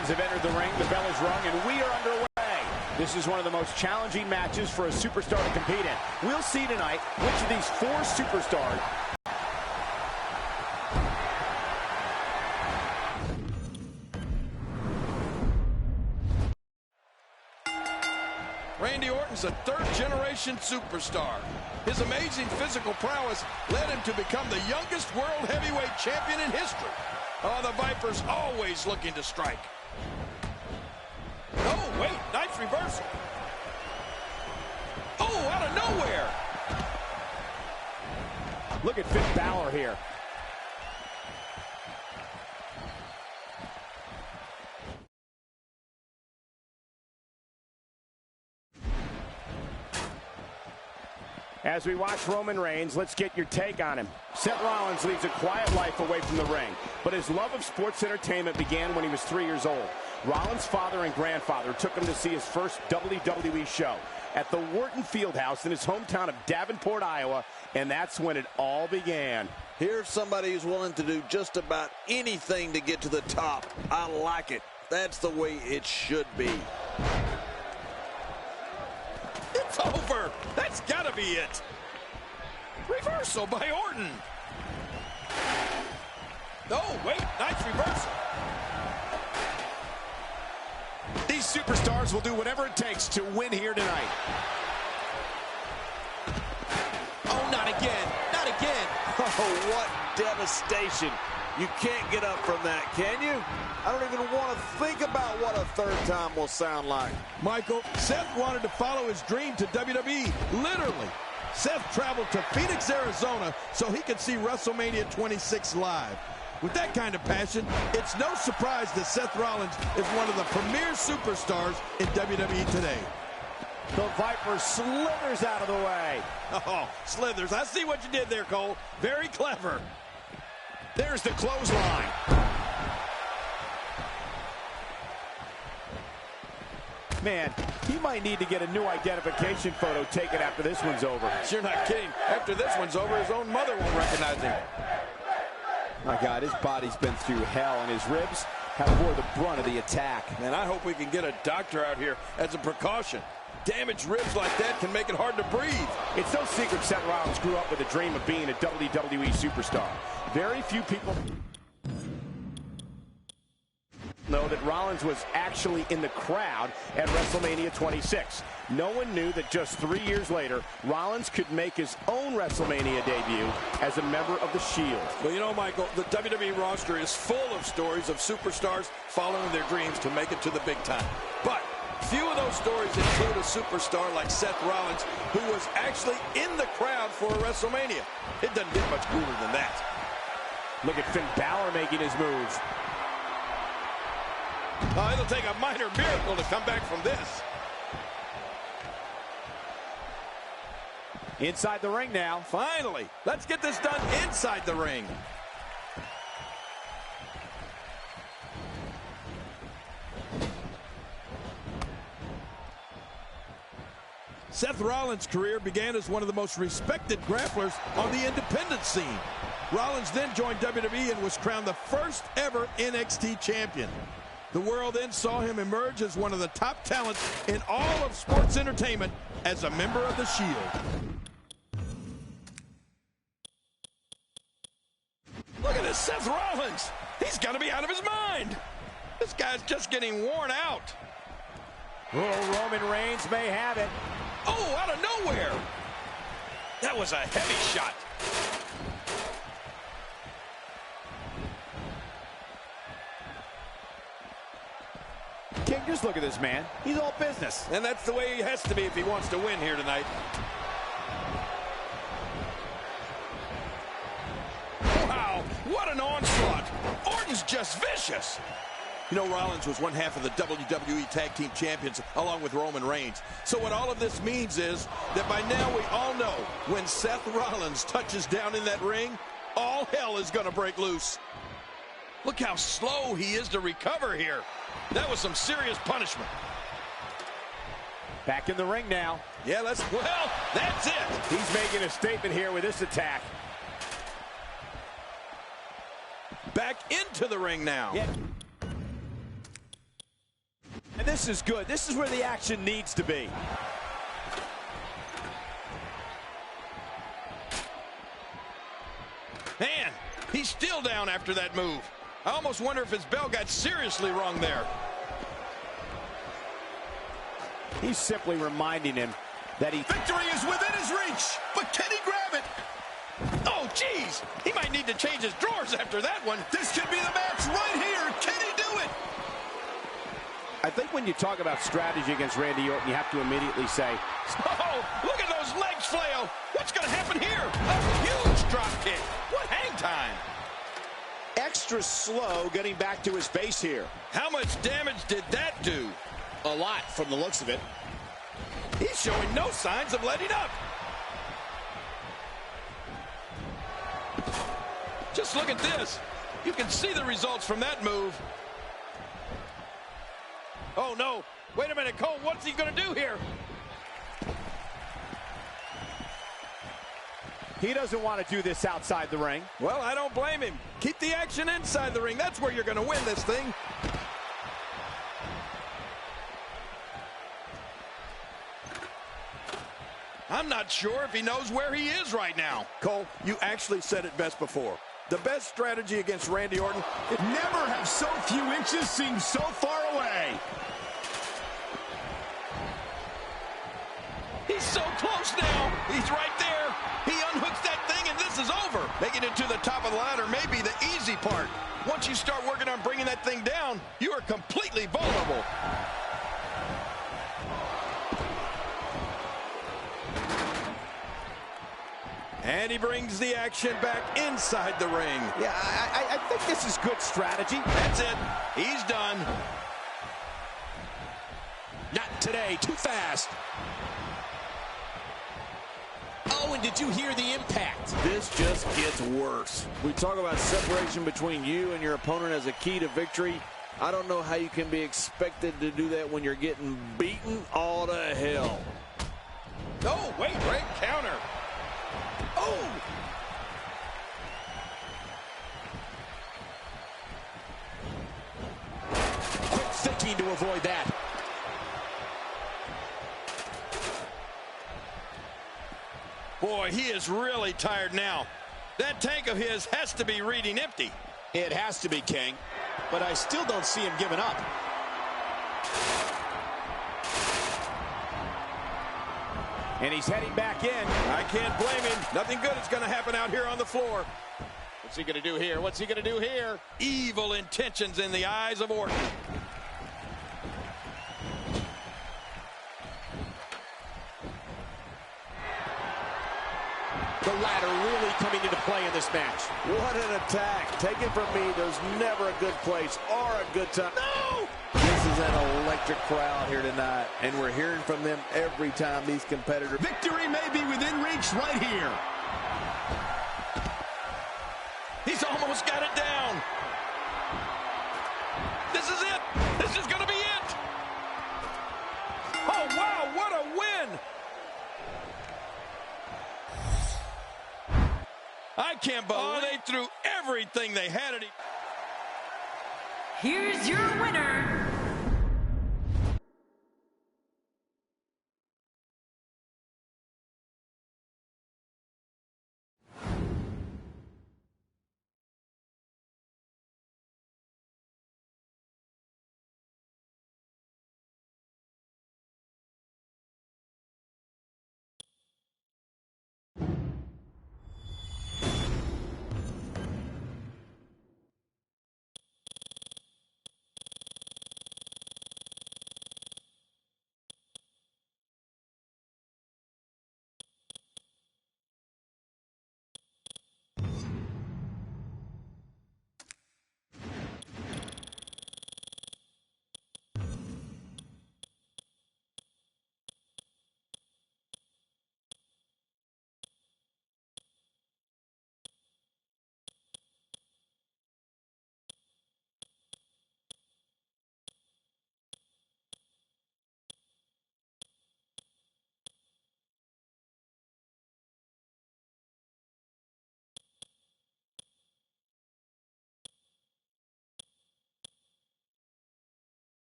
Titans have entered the ring. The bell is rung, and we are underway. This is one of the most challenging matches for a superstar to compete in. We'll see tonight which of these four superstars Randy Orton's a third-generation superstar. His amazing physical prowess led him to become the youngest world heavyweight champion in history. Oh, the Viper's always looking to strike. Oh, wait, nice reversal. Oh, out of nowhere. Look at Finn Balor here. As we watch Roman Reigns, let's get your take on him. Seth Rollins leads a quiet life away from the ring, but his love of sports entertainment began when he was 3 years old. Rollins' father and grandfather took him to see his first WWE show at the Wharton Fieldhouse in his hometown of Davenport, Iowa, and that's when it all began. Here's somebody who's willing to do just about anything to get to the top. I like it. That's the way it should be. It's over. That's got to be it. Reversal by Orton. Oh, wait, nice reversal. These superstars will do whatever it takes to win here tonight. Oh, not again. Not again. Oh, what devastation. You can't get up from that, can you? I don't even want to think about what a third time will sound like. Michael, Seth wanted to follow his dream to WWE, literally. Seth traveled to Phoenix, Arizona, so he could see WrestleMania 26 live. With that kind of passion, it's no surprise that Seth Rollins is one of the premier superstars in WWE today. The Viper slithers out of the way. Oh, slithers. I see what you did there, Cole. Very clever. There's the clothesline. Man, he might need to get a new identification photo taken after this one's over. You're not kidding. After this one's over, his own mother won't recognize him. My God, his body's been through hell, and his ribs have bore the brunt of the attack. And I hope we can get a doctor out here as a precaution. Damaged ribs like that can make it hard to breathe. It's no secret Seth Rollins grew up with a dream of being a WWE superstar. Very few people know that Rollins was actually in the crowd at WrestleMania 26. No one knew that just 3 years later, Rollins could make his own WrestleMania debut as a member of the Shield. Well, you know, Michael, the WWE roster is full of stories of superstars following their dreams to make it to the big time. But few of those stories include a superstar like Seth Rollins, who was actually in the crowd for a WrestleMania. It doesn't get much cooler than that. Look at Finn Balor making his moves. Oh, it'll take a minor miracle to come back from this. Inside the ring now. Finally, let's get this done inside the ring. Seth Rollins' career began as one of the most respected grapplers on the independent scene. Rollins then joined WWE and was crowned the first ever NXT champion. The world then saw him emerge as one of the top talents in all of sports entertainment as a member of the Shield. Look at this, Seth Rollins. He's got to be out of his mind. This guy's just getting worn out. Oh, Roman Reigns may have it. Oh, out of nowhere. That was a heavy shot. King, just look at this man. He's all business. And that's the way he has to be if he wants to win here tonight. Wow, what an onslaught. Orton's just vicious. You know, Rollins was one half of the WWE Tag Team Champions along with Roman Reigns. So what all of this means is that by now we all know when Seth Rollins touches down in that ring, all hell is going to break loose. Look how slow he is to recover here. That was some serious punishment. Back in the ring now. Yeah, well, that's it. He's making a statement here with this attack. Back into the ring now. Yeah. And this is good. This is where the action needs to be. Man, he's still down after that move. I almost wonder if his bell got seriously wrong there. He's simply reminding him that Victory is within his reach, but can he grab it? Oh, geez, he might need to change his drawers after that one. This could be the match right here. Can he do it? I think when you talk about strategy against Randy Orton, you have to immediately say, oh, look at those legs flail. What's going to happen here? A huge drop kick. What hang time? Extra slow getting back to his base here. How much damage did that do? A lot from the looks of it. He's showing no signs of letting up. Just look at this. You can see the results from that move. Oh, no. Wait a minute, Cole. What's he going to do here? he doesn't want to do this outside the ring. Well, I don't blame him. Keep the action inside the ring. That's where you're going to win this thing. I'm not sure if he knows where he is right now. Cole, you actually said it best before. The best strategy against Randy Orton. Never have so few inches seemed so far away. He's so close now. He's right there. He unhooks that thing and this is over. Making it to the top of the ladder may be the easy part. Once you start working on bringing that thing down, you are completely vulnerable. And he brings the action back inside the ring. Yeah, I think this is good strategy. That's it. He's done. Not today. Too fast. Oh, and did you hear the impact? This just gets worse. We talk about separation between you and your opponent as a key to victory. I don't know how you can be expected to do that when you're getting beaten all to hell. Oh, wait, great counter. Oh! Quick thinking to avoid that. Boy, he is really tired now. That tank of his has to be reading empty. It has to be, King. But I still don't see him giving up. And he's heading back in. I can't blame him. Nothing good is going to happen out here on the floor. What's he going to do here? What's he going to do here? Evil intentions in the eyes of Orton. The ladder really coming into play in this match. What an attack. Take it from me, there's never a good place or a good time. No! This is an electric crowd here tonight, and we're hearing from them every time these competitors. Victory may be within reach right here. He's almost got it down. This is it. This is going to be it. Oh, wow, what a win. I can't believe they threw everything they had at him. Here's your winner,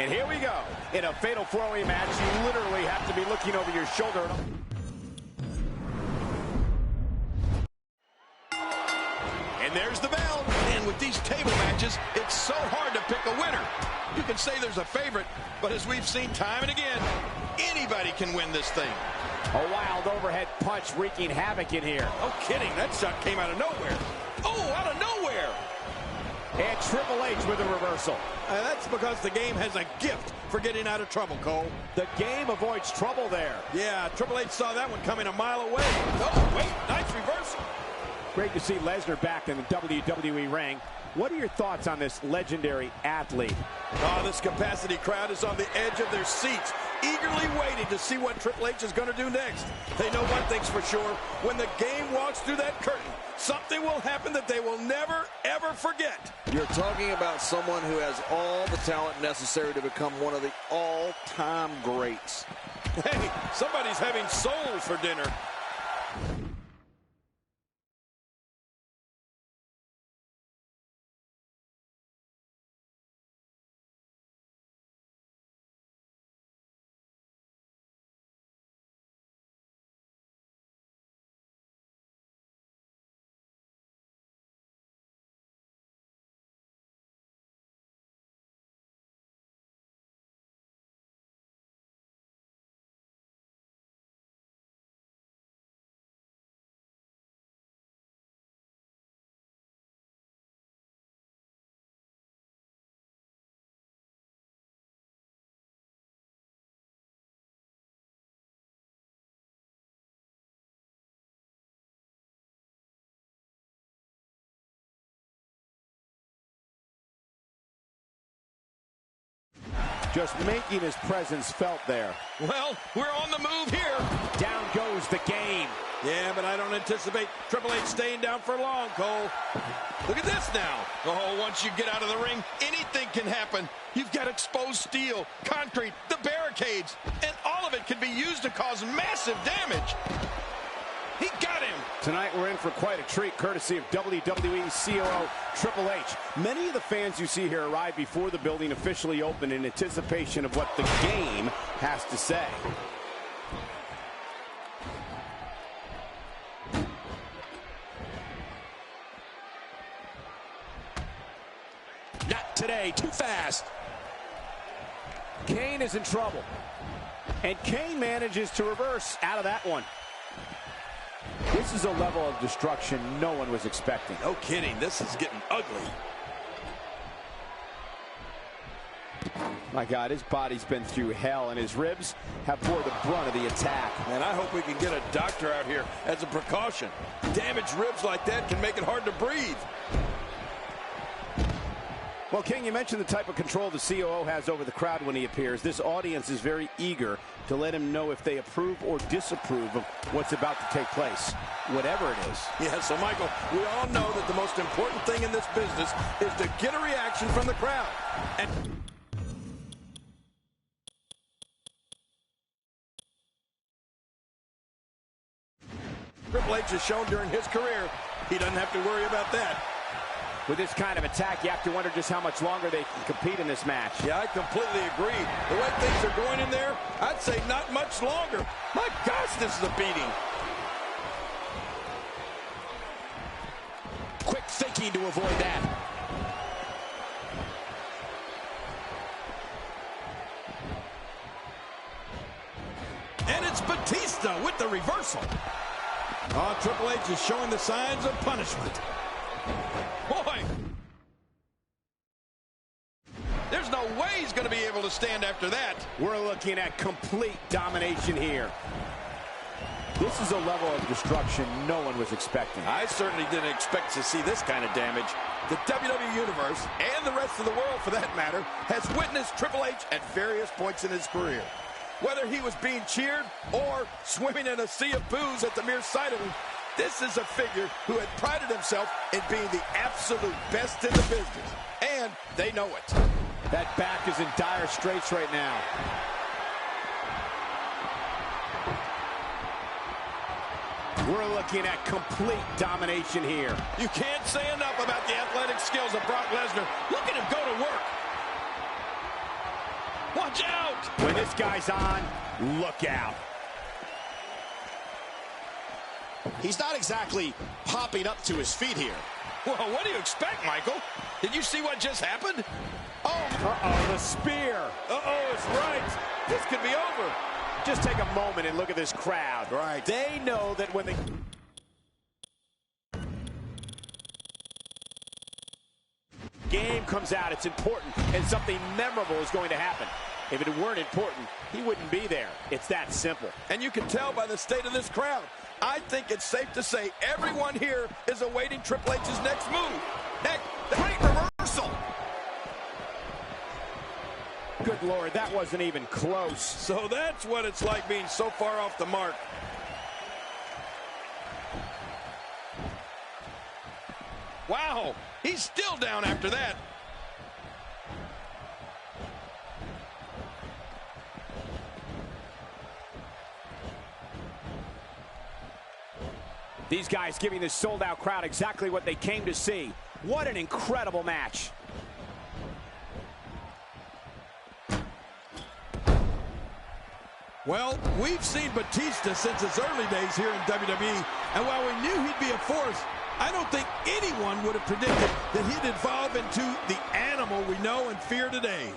And here we go. In a fatal four-way match, you literally have to be looking over your shoulder. And there's the bell. And with these table matches, it's so hard to pick a winner. You can say there's a favorite, but as we've seen time and again, anybody can win this thing. A wild overhead punch wreaking havoc in here. No kidding, that shot came out of nowhere. Oh, out of nowhere. And Triple H with a reversal. That's because the game has a gift for getting out of trouble, Cole. The game avoids trouble there. Yeah, Triple H saw that one coming a mile away. Oh, wait, nice reversal. Great to see Lesnar back in the WWE ring. What are your thoughts on this legendary athlete? Oh, this capacity crowd is on the edge of their seats, eagerly waiting to see what Triple H is going to do next. They know one thing's for sure. When the game walks through that curtain, something will happen that they will never, ever forget. You're talking about someone who has all the talent necessary to become one of the all-time greats. Hey, somebody's having soul for dinner. Just making his presence felt there. Well, we're on the move here. Down goes the game. Yeah, but I don't anticipate Triple H staying down for long, Cole. Look at this now. Oh, once you get out of the ring, anything can happen. You've got exposed steel, concrete, the barricades, and all of it can be used to cause massive damage. He got him. Tonight we're in for quite a treat, courtesy of WWE COO Triple H. Many of the fans you see here arrive before the building officially opened in anticipation of what the game has to say. Not today, too fast. Kane is in trouble. And Kane manages to reverse out of that one. This is a level of destruction no one was expecting. No kidding, this is getting ugly. My God, his body's been through hell, and his ribs have bore the brunt of the attack. Man, I hope we can get a doctor out here as a precaution. Damaged ribs like that can make it hard to breathe. Well, King, you mentioned the type of control the COO has over the crowd when he appears. This audience is very eager to let him know if they approve or disapprove of what's about to take place, whatever it is. Yeah, so Michael, we all know that the most important thing in this business is to get a reaction from the crowd. And Triple H has shown during his career, he doesn't have to worry about that. With this kind of attack, you have to wonder just how much longer they can compete in this match. Yeah, I completely agree. The way things are going in there, I'd say not much longer. My gosh, this is a beating. Quick thinking to avoid that. And it's Batista with the reversal. Oh, Triple H is showing the signs of punishment. Boy, there's no way he's going to be able to stand after that. We're looking at complete domination here. This is a level of destruction no one was expecting. I certainly didn't expect to see this kind of damage. The WWE Universe, and the rest of the world for that matter, has witnessed Triple H at various points in his career. Whether he was being cheered or swimming in a sea of booze at the mere sight of him, this is a figure who had prided himself in being the absolute best in the business. And they know it. That back is in dire straits right now. We're looking at complete domination here. You can't say enough about the athletic skills of Brock Lesnar. Look at him go to work. Watch out! When this guy's on, look out. He's not exactly popping up to his feet here. Well, what do you expect, Michael? Did you see what just happened? Oh, uh-oh, the spear. Uh-oh, it's right. This could be over. Just take a moment and look at this crowd. Right. They know that when the game comes out, it's important, and something memorable is going to happen. If it weren't important, he wouldn't be there. It's that simple. And you can tell by the state of this crowd. I think it's safe to say everyone here is awaiting Triple H's next move. Heck, the great reversal. Good Lord, that wasn't even close. So that's what it's like being so far off the mark. Wow, he's still down after that. These guys giving this sold-out crowd exactly what they came to see. What an incredible match. Well, we've seen Batista since his early days here in WWE, and while we knew he'd be a force, I don't think anyone would have predicted that he'd evolve into the animal we know and fear today.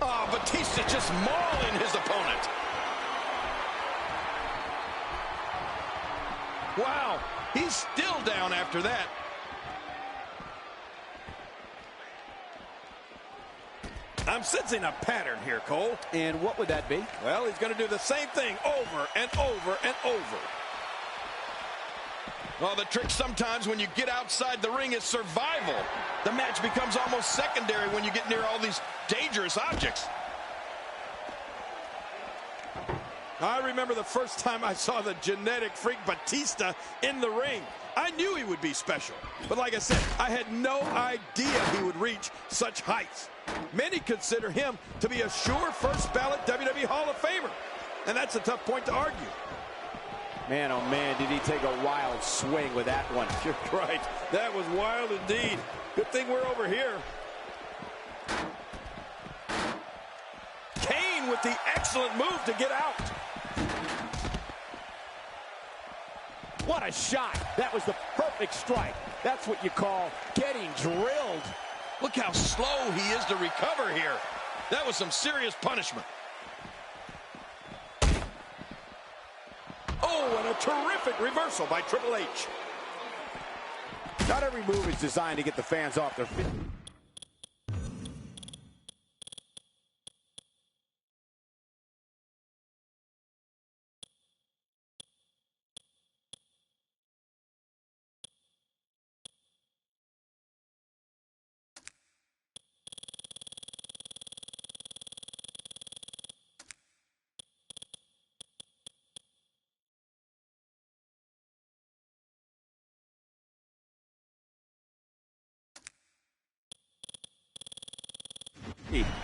Oh, Batista just mauling his opponent. Wow, he's still down after that. I'm sensing a pattern here, Cole. And what would that be? Well, he's going to do the same thing over and over and over. Well, the trick sometimes when you get outside the ring is survival. The match becomes almost secondary when you get near all these dangerous objects. I remember the first time I saw the genetic freak Batista in the ring. I knew he would be special. But like I said, I had no idea he would reach such heights. Many consider him to be a sure first ballot WWE Hall of Famer. And that's a tough point to argue. Man, oh man, did he take a wild swing with that one. You're right. That was wild indeed. Good thing we're over here. Kane with the excellent move to get out. What a shot. That was the perfect strike. That's what you call getting drilled. Look how slow he is to recover here. That was some serious punishment. Oh, and a terrific reversal by Triple H. Not every move is designed to get the fans off their feet.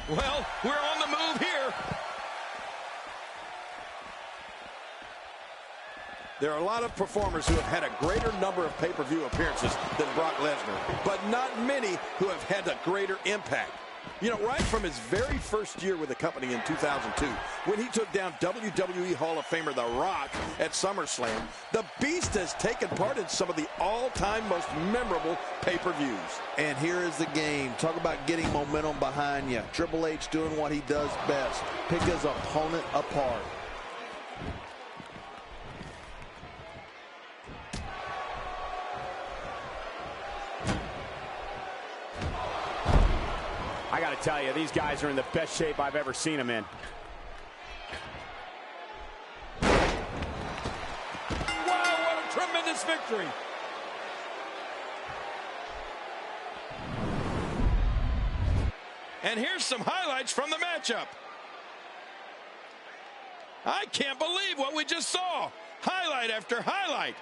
Well, we're on the move here. There are a lot of performers who have had a greater number of pay-per-view appearances than Brock Lesnar, but not many who have had a greater impact. You know, right from his very first year with the company in 2002, when he took down WWE Hall of Famer The Rock at SummerSlam, the Beast has taken part in some of the all-time most memorable pay-per-views. And here is the game. Talk about getting momentum behind you. Triple H doing what he does best. Pick his opponent apart. I got to tell you, these guys are in the best shape I've ever seen them in. Wow, what a tremendous victory. And here's some highlights from the matchup. I can't believe what we just saw. Highlight after highlight.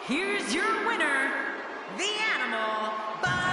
Here's your winner, the Animal, by